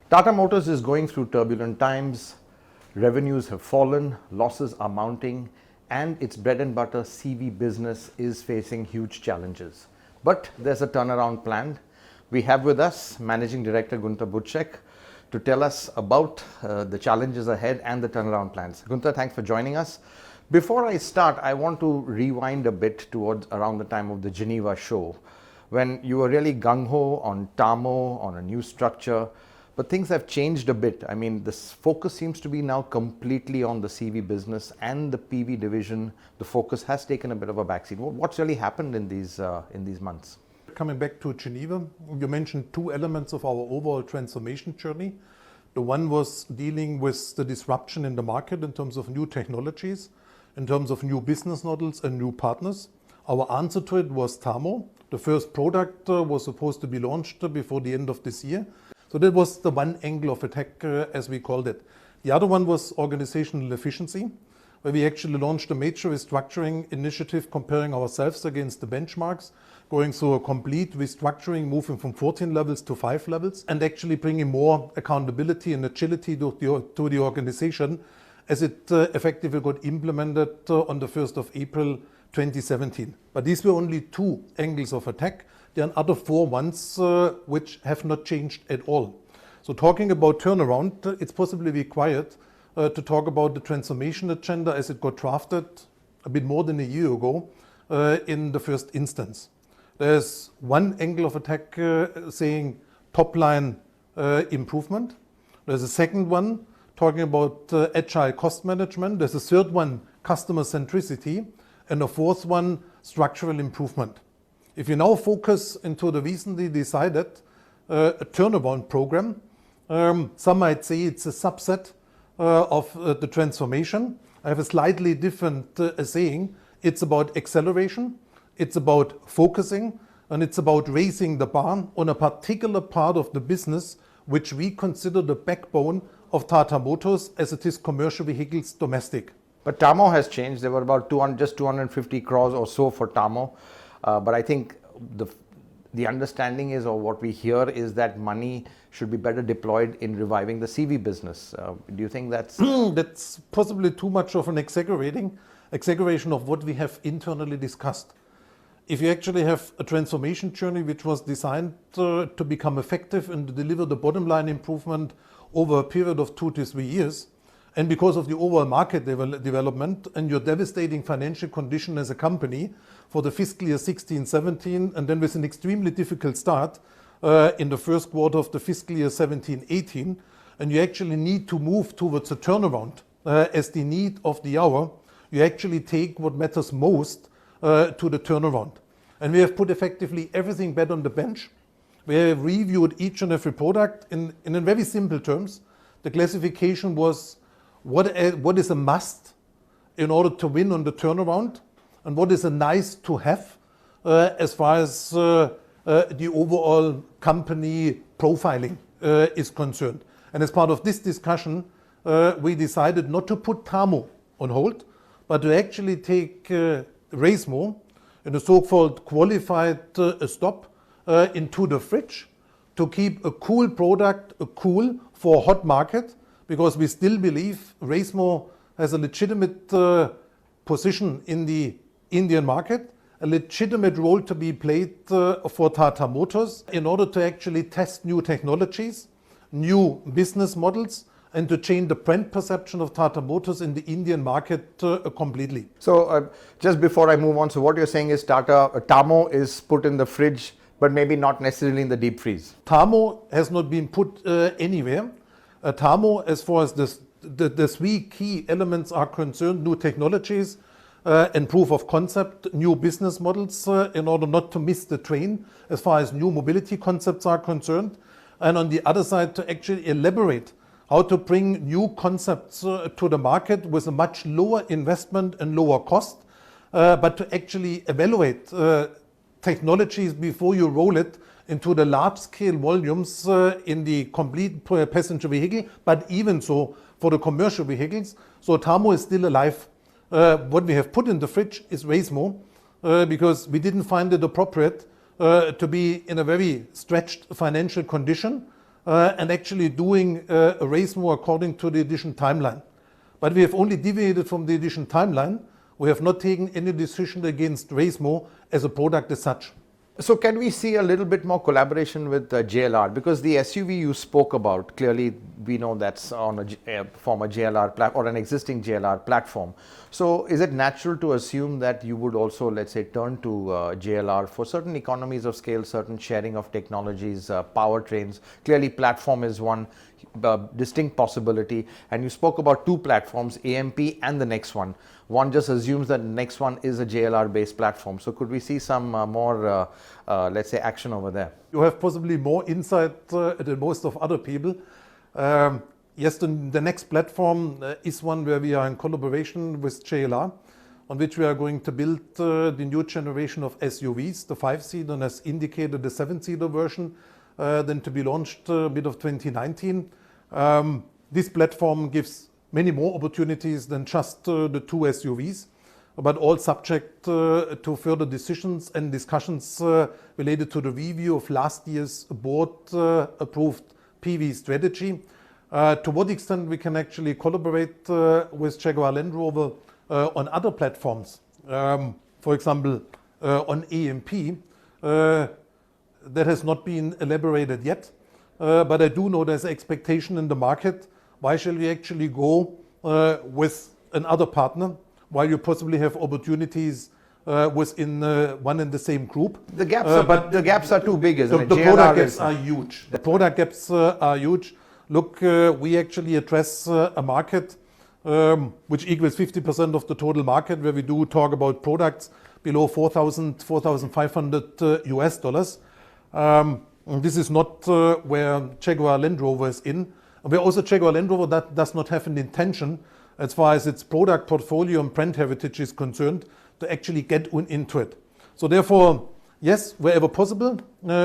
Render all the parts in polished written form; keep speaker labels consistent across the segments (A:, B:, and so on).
A: Tata Motors is going through turbulent times. Revenues have fallen, losses are mounting, and its bread and butter CV business is facing huge challenges. But there's a turnaround planned. We have with us Managing Director Guenter Butschek to tell us about the challenges ahead and the turnaround plans. Guenter, thanks for joining us. Before I start, I want to rewind a bit towards around the time of the Geneva show, when you were really gung-ho on Tamo, on a new structure. But things have changed a bit. I mean, this focus seems to be now completely on the CV business and the PV division. The focus has taken a bit of a backseat. What's really happened in these months?
B: Coming back to Geneva, you mentioned two elements of our overall transformation journey. The one was dealing with the disruption in the market in terms of new technologies, in terms of new business models and new partners. Our answer to it was Tamo. The first product was supposed to be launched before the end of this year. So that was the one angle of attack, as we called it. The other one was organizational efficiency, where we actually launched a major restructuring initiative comparing ourselves against the benchmarks, going through a complete restructuring, moving from 14 levels to 5 levels, and actually bringing more accountability and agility to the organization as it effectively got implemented on the 1st of April 2017. But these were only two angles of attack. There are other four ones which have not changed at all. So talking about turnaround, it's possibly required to talk about the transformation agenda as it got drafted a bit more than a year ago in the first instance. There's one angle of attack saying top line improvement. There's a second one talking about agile cost management. There's a third one, customer centricity. And the fourth one, structural improvement. If you now focus into the recently decided a turnaround program, some might say it's a subset of the transformation. I have a slightly different saying. It's about acceleration, it's about focusing, and it's about raising the bar on a particular part of the business which we consider the backbone of Tata Motors as it is commercial vehicles domestic.
A: But Tamo has changed. There were about just 250 crores or so for Tamo. But I think the understanding is, or what we hear is that money should be better deployed in reviving the CV business. Do you think that's...
B: That's possibly too much of an exaggeration of what we have internally discussed. If you actually have a transformation journey which was designed to become effective and to deliver the bottom line improvement over a period of 2 to 3 years, and because of the overall market development and your devastating financial condition as a company for the fiscal year 16-17, and then with an extremely difficult start in the first quarter of the fiscal year 17-18, and you actually need to move towards a turnaround as the need of the hour, you actually take what matters most to the turnaround. And we have put effectively everything back on the bench. We have reviewed each and every product in very simple terms. The classification was what is a must in order to win on the turnaround, and what is a nice to have as far as the overall company profiling is concerned. And as part of this discussion, we decided not to put Tamo on hold, but to actually take Raismo in a so-called qualified stop into the fridge to keep a cool product cool for a hot market, because we still believe Raismo has a legitimate position in the Indian market, a legitimate role to be played for Tata Motors in order to actually test new technologies, new business models, and to change the brand perception of Tata Motors in the Indian market completely.
A: So just before I move on, so what you're saying is Tamo is put in the fridge, but maybe not necessarily in the deep freeze.
B: Tamo has not been put anywhere. Tamo, as far as the three key elements are concerned, new technologies and proof of concept, new business models in order not to miss the train as far as new mobility concepts are concerned. And on the other side, to actually elaborate how to bring new concepts to the market with a much lower investment and lower cost, but to actually evaluate technologies before you roll it into the large-scale volumes in the complete passenger vehicle, but even so for the commercial vehicles. So Tamo is still alive. What we have put in the fridge is Raismo, because we didn't find it appropriate to be in a very stretched financial condition and actually doing a race more according to the edition timeline. But we have only deviated from the edition timeline. We have not taken any decision against Racemo as a product as such.
A: So can we see a little bit more collaboration with JLR? Because the SUV you spoke about, clearly we know that's on a former JLR or an existing JLR platform. So is it natural to assume that you would also, let's say, turn to JLR for certain economies of scale, certain sharing of technologies, powertrains? Clearly platform is one distinct possibility, and you spoke about two platforms, AMP and the next one. One just assumes that the next one is a JLR based platform. So could we see some more, let's say, action over there?
B: You have possibly more insight than most of other people. Yes, the next platform is one where we are in collaboration with JLR, on which we are going to build the new generation of SUVs, the 5-seater, and as indicated, the 7-seater version, then to be launched mid of 2019. This platform gives many more opportunities than just the two SUVs, but all subject to further decisions and discussions related to the review of last year's board approved PV strategy. To what extent we can actually collaborate with Jaguar Land Rover on other platforms, for example on AMP, that has not been elaborated yet, but I do know there's expectation in the market. Why shall we actually go with another partner while you possibly have opportunities within one and the same group?
A: The gaps are too big, isn't it?
B: The product gaps are huge. The product gaps are huge. Look, we actually address a market which equals 50% of the total market, where we do talk about products below $4,500 US dollars. This is not where Jaguar Land Rover is in. Where also Jaguar Land Rover that does not have an intention, as far as its product portfolio and brand heritage is concerned, to actually get into it. So therefore, yes, wherever possible,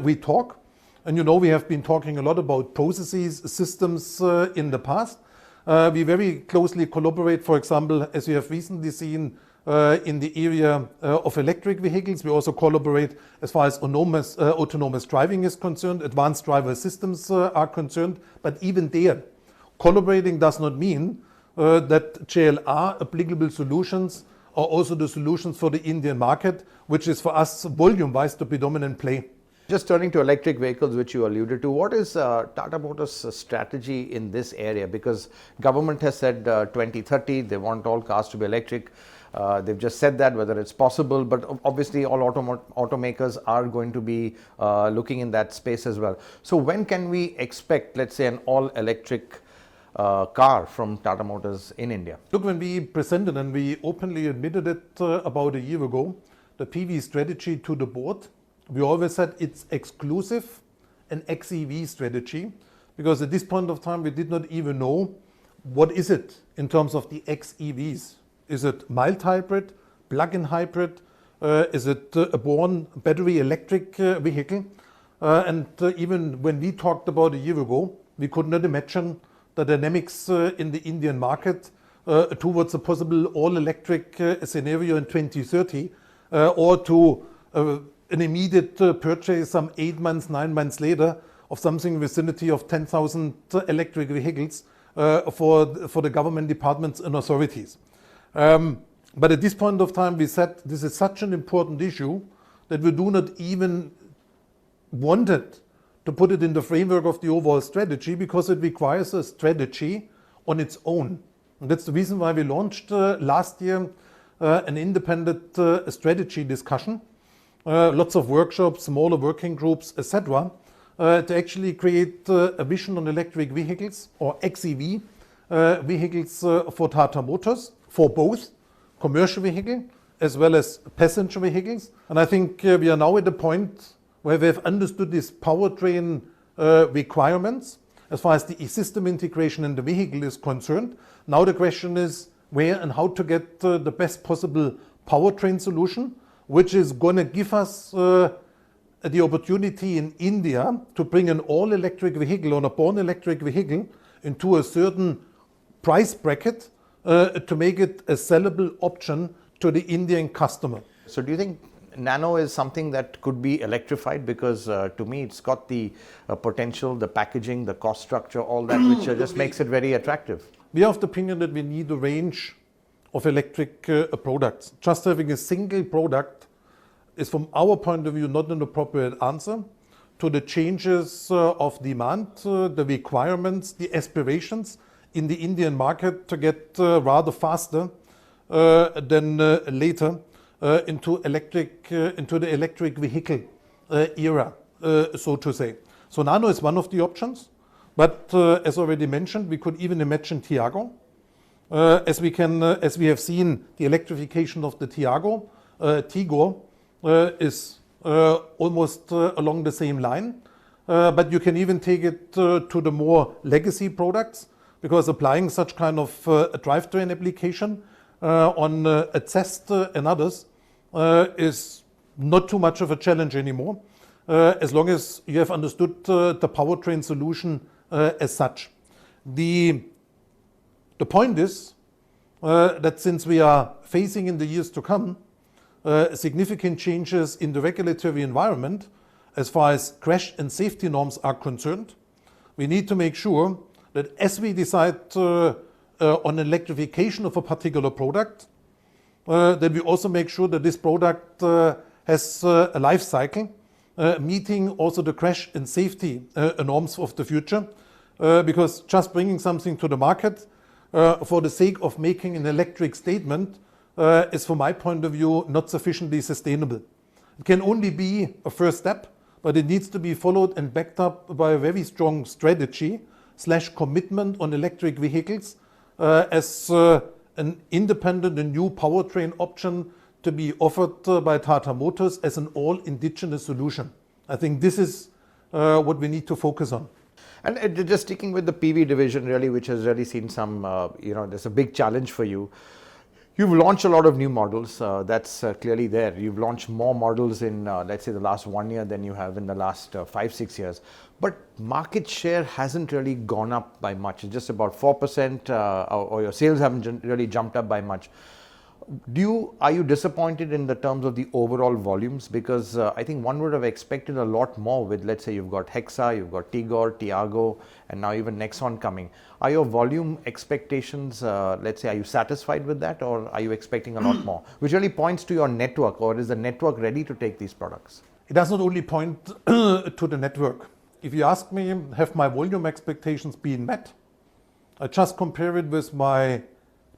B: we talk. And you know, we have been talking a lot about processes, systems in the past. We very closely collaborate, for example, as you have recently seen, in the area of electric vehicles. We also collaborate as far as autonomous driving is concerned, advanced driver systems are concerned. But even there, collaborating does not mean that JLR applicable solutions are also the solutions for the Indian market, which is for us volume-wise the predominant play.
A: Just turning to electric vehicles, which you alluded to, what is Tata Motors' strategy in this area? Because government has said 2030, they want all cars to be electric. They've just said that, whether it's possible, but obviously all automakers are going to be looking in that space as well. So when can we expect, let's say, an all-electric car from Tata Motors in India?
B: Look, when we presented, and we openly admitted it about a year ago, the PV strategy to the board, we always said it's exclusive an xEV strategy, because at this point of time we did not even know what is it in terms of the xEVs. Is it mild hybrid, plug-in hybrid? Is it a born battery electric vehicle? And even when we talked about a year ago, we could not imagine the dynamics in the Indian market towards a possible all-electric scenario in 2030, or to an immediate purchase some 8 months, 9 months later of something in the vicinity of 10,000 electric vehicles for the government departments and authorities. But at this point of time, we said this is such an important issue that we do not even want it to put it in the framework of the overall strategy, because it requires a strategy on its own. And that's the reason why we launched last year an independent strategy discussion, lots of workshops, smaller working groups, etc., to actually create a vision on electric vehicles, or xEV vehicles for Tata Motors, for both commercial vehicle as well as passenger vehicles. And I think we are now at the point where we have understood these powertrain requirements as far as the system integration in the vehicle is concerned. Now the question is where and how to get the best possible powertrain solution, which is going to give us the opportunity in India to bring an all-electric vehicle or a born electric vehicle into a certain price bracket to make it a sellable option to the Indian customer.
A: So do you think Nano is something that could be electrified because to me it's got the potential, the packaging, the cost structure, all that, which just makes it very attractive.
B: We are of the opinion that we need a range of electric products. Just having a single product is, from our point of view, not an appropriate answer to the changes of demand, the requirements, the aspirations in the Indian market to get rather faster than later into the electric vehicle era, so to say. So Nano is one of the options, but as already mentioned, we could even imagine Tiago. As we have seen, the electrification of the Tigor is almost along the same line, but you can even take it to the more legacy products, because applying such kind of drivetrain application on a Zest and others is not too much of a challenge anymore, as long as you have understood the powertrain solution as such. The point is that since we are facing in the years to come significant changes in the regulatory environment as far as crash and safety norms are concerned, we need to make sure that as we decide on electrification of a particular product, that we also make sure that this product has a life cycle meeting also the crash and safety norms of the future, because just bringing something to the market for the sake of making an electric statement is, from my point of view, not sufficiently sustainable. It can only be a first step, but it needs to be followed and backed up by a very strong strategy / commitment on electric vehicles as an independent and new powertrain option to be offered by Tata Motors as an all-indigenous solution. I think this is what we need to focus on.
A: And just sticking with the PV division, really, which has really seen some, there's a big challenge for you. You've launched a lot of new models, that's clearly there. You've launched more models in, let's say, the last 1 year than you have in the last 5-6 years. But market share hasn't really gone up by much. It's just about 4%, or your sales haven't really jumped up by much. Are you disappointed in the terms of the overall volumes? Because I think one would have expected a lot more with, let's say, you've got Hexa, you've got Tigor, Tiago, and now even Nexon coming. Are your volume expectations, let's say, are you satisfied with that, or are you expecting a lot more? Which really points to your network, or is the network ready to take these products?
B: It does not only point to the network. If you ask me, have my volume expectations been met? I just compare it with my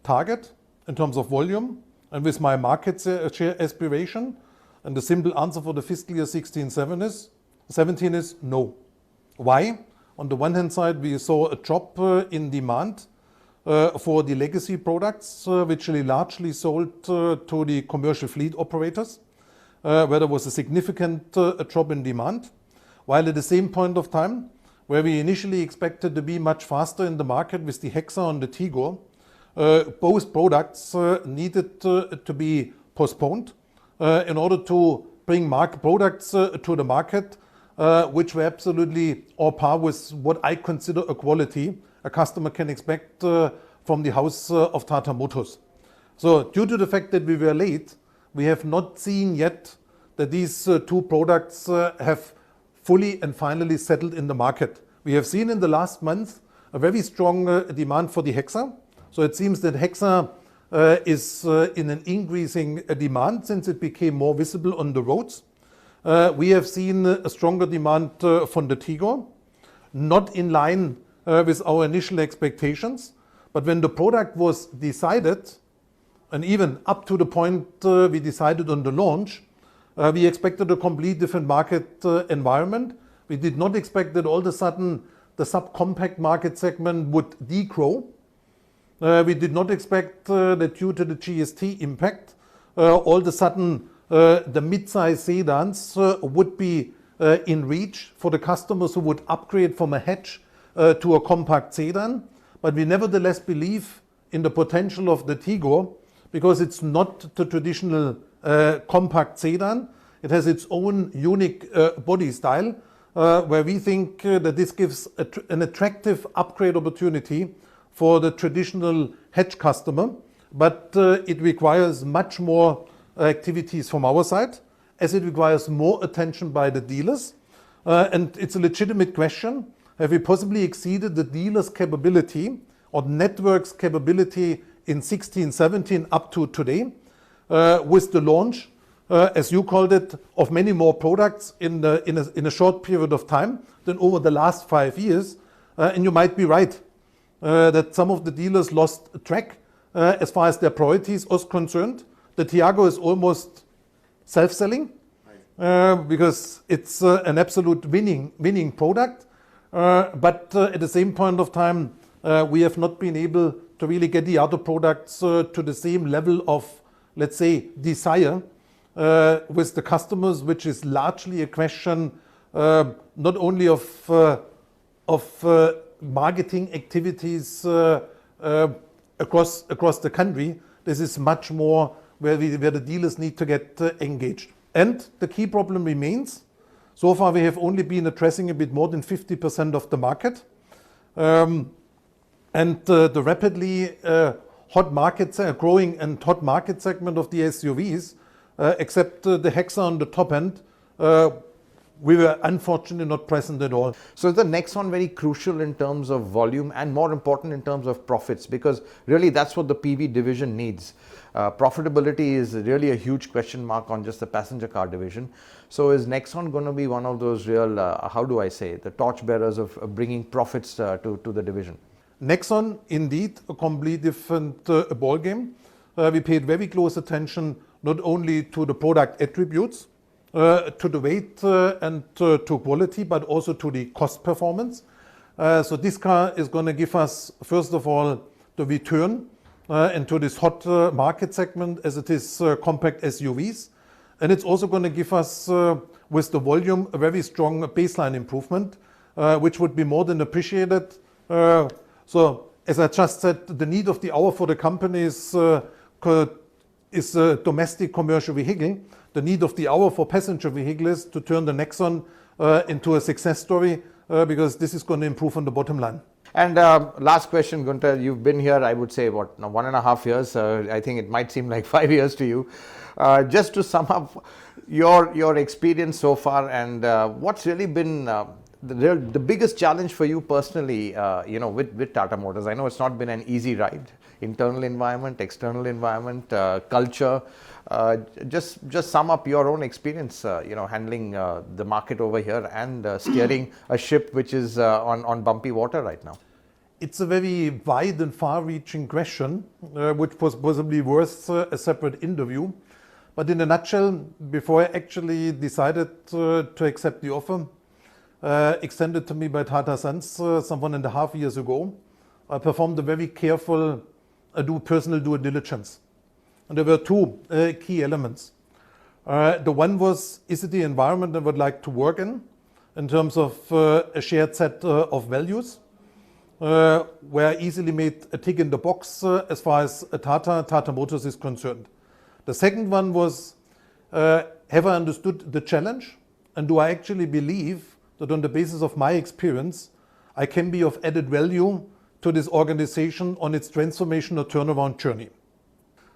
B: target in terms of volume and with my market share aspiration. And the simple answer for the fiscal year 16-17 is no. Why? On the one hand side, we saw a drop in demand for the legacy products, which really largely sold to the commercial fleet operators, where there was a significant drop in demand. While at the same point of time, where we initially expected to be much faster in the market with the Hexa and the Tigor, both products needed to be postponed in order to bring products to the market which were absolutely on par with what I consider a quality a customer can expect from the house of Tata Motors. So due to the fact that we were late, we have not seen yet that these two products have fully and finally settled in the market. We have seen in the last month a very strong demand for the Hexa. So it seems that Hexa is in an increasing demand since it became more visible on the roads. We have seen a stronger demand from the Tigor, not in line with our initial expectations. But when the product was decided, and even up to the point we decided on the launch, we expected a complete different market environment. We did not expect that all of a sudden the subcompact market segment would degrow. We did not expect that due to the GST impact, all of a sudden the mid-size sedans would be in reach for the customers who would upgrade from a hatch to a compact sedan. But we nevertheless believe in the potential of the Tigor, because it's not the traditional compact sedan. It has its own unique body style, where we think that this gives an attractive upgrade opportunity for the traditional hatch customer, but it requires much more activities from our side. as it requires more attention by the dealers. And it's a legitimate question. Have we possibly exceeded the dealer's capability or network's capability in 16, 17 up to today with the launch, as you called it, of many more products in a short period of time than over the last 5 years? And you might be right that some of the dealers lost track as far as their priorities was concerned. The Tiago is almost self-selling because it's an absolute winning product. But at the same point of time, we have not been able to really get the other products to the same level of, let's say, desire with the customers, which is largely a question not only of marketing activities across the country. This is much more where the dealers need to get engaged. And the key problem remains. So far, we have only been addressing a bit more than 50% of the market. And the rapidly growing and hot market segment of the SUVs, except the Hexa on the top end, we were unfortunately not present at all.
A: So is the next one very crucial in terms of volume and more important in terms of profits? Because really that's what the PV division needs. Profitability is really a huge question mark on just the passenger car division. So is Nexon going to be one of those real, the torchbearers of bringing profits to the division?
B: Nexon, indeed, a completely different ball game. We paid very close attention not only to the product attributes, to the weight and to quality, but also to the cost performance. So this car is going to give us, first of all, the return into this hot market segment as it is compact SUVs. And it's also going to give us, with the volume, a very strong baseline improvement, which would be more than appreciated. So, as I just said, the need of the hour for the company is a domestic commercial vehicle. The need of the hour for passenger vehicles to turn the Nexon into a success story because this is going to improve on the bottom line.
A: And last question, Guenter, you've been here, I would say, what, now 1.5 years? I think it might seem like 5 years to you. Just to sum up your experience so far and what's really been the biggest challenge for you personally, with Tata Motors. I know it's not been an easy ride. Internal environment, external environment, culture. Just sum up your own experience, handling the market over here and steering a ship which is on bumpy water right now.
B: It's a very wide and far-reaching question, which was possibly worth a separate interview. But in a nutshell, before I actually decided to accept the offer, extended to me by Tata Sons some 1.5 years ago, I performed a very careful personal due diligence. And there were two key elements. The one was, is it the environment I would like to work in terms of a shared set of values, where I easily made a tick in the box as far as Tata Motors is concerned. The second one was, have I understood the challenge? And do I actually believe that on the basis of my experience, I can be of added value to this organization on its transformation or turnaround journey?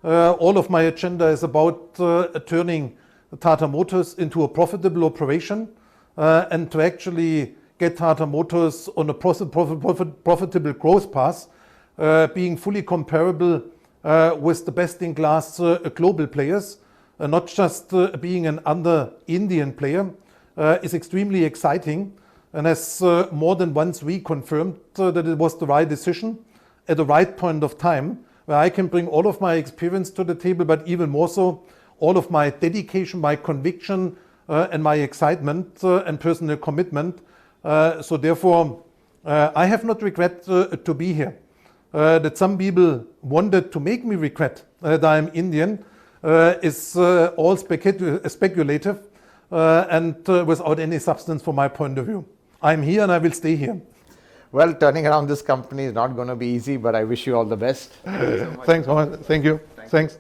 B: All of my agenda is about turning Tata Motors into a profitable operation and to actually get Tata Motors on a profitable growth path, being fully comparable with the best-in-class global players, not just being an under-Indian player, is extremely exciting and has more than once reconfirmed that it was the right decision at the right point of time, where I can bring all of my experience to the table, but even more so, all of my dedication, my conviction, and my excitement and personal commitment. So therefore, I have not regret to be here. That some people wanted to make me regret that I'm Indian is all speculative and without any substance from my point of view. I'm here and I will stay here.
A: Well, turning around this company is not going to be easy, but I wish you all the best.
B: Thanks, Hormazd. Thank you. Thanks.